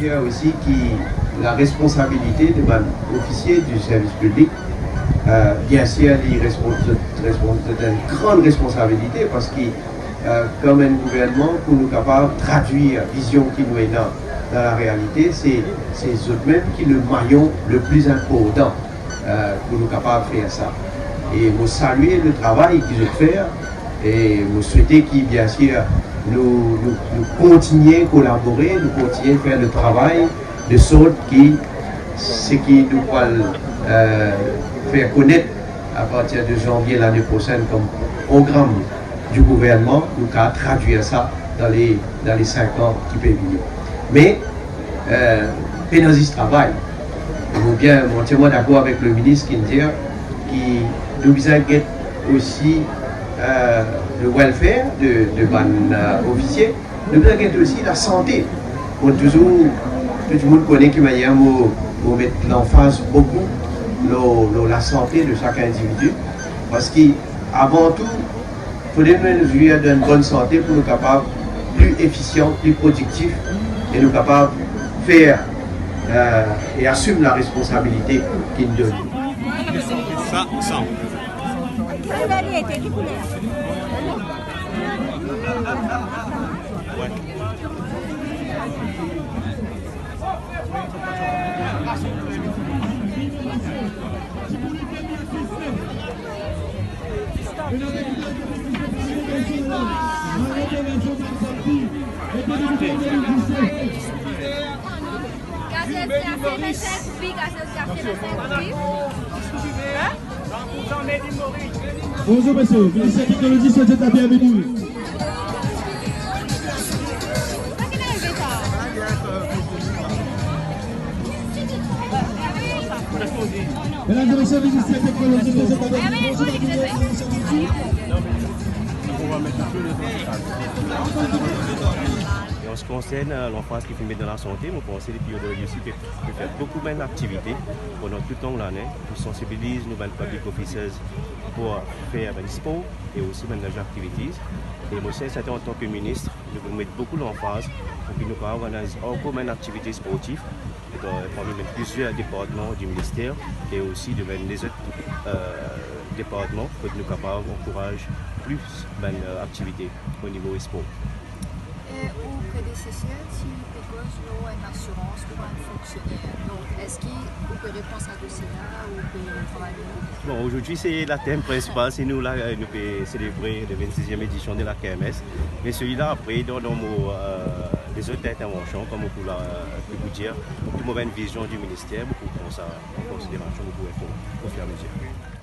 sûr aussi que la responsabilité de l'officier du service public, bien sûr, il une grande responsabilité parce que, comme un gouvernement, pour nous capables de traduire la vision qui nous est dans la réalité, c'est eux-mêmes qui le maillon le plus important pour nous capables de faire ça. Et vous saluer le travail qu'ils ont fait et vous souhaiter qu'ils, bien sûr, nous continuer à collaborer, nous continuer à faire le travail de sorte que ce qui nous va faire connaître à partir de janvier l'année prochaine comme programme du gouvernement, nous allons traduire ça dans les 5 ans qui peuvent venir. Mais, pénalise travail. Nous bien, entièrement d'accord avec le ministre qui dit que nous devons aussi le welfare de officiers, nous devons aussi la santé. Pour toujours, tout le monde connaît que manière nous mettre l'emphase beaucoup la santé de chaque individu. Parce qu'avant tout, il faudrait nous jouir d'une bonne santé pour nous capables plus efficients, plus productifs et nous capables de faire et assumer la responsabilité qu'il nous donne. Ça. Ouais. Bonjour monsieur, ministère de la Technologie souhaite être la bienvenue. Mesdames et messieurs, ministère de la Technologie souhaite être la bienvenue. Et en ce qui concerne l'emphase qui fait dans la santé, nous pensons que les aussi peut faire beaucoup d'activités pendant tout le temps de l'année pour sensibiliser nos public officers pour faire des sports et aussi des activités. Et moi, c'est en tant que ministre, nous voulons mettre beaucoup d'emphase pour que nous organiser encore des activités sportives parmi plusieurs départements du ministère et aussi de les autres départements pour que nous capables d'encourager plus d'activités au niveau sport. Au prédécesseur, tu proposes une assurance pour un fonctionnaire. Donc, est-ce qu'on peut répondre à cela ou peut travailler? Bon, aujourd'hui, c'est le thème principal. C'est nous, là, nous pouvons célébrer la 26e édition de la KMS. Mais celui-là, après, dans les autres interventions, comme on peut vous dire, nous avons une vision du ministère, beaucoup prendre ça en considération, nous pouvons faire au fur et à mesure.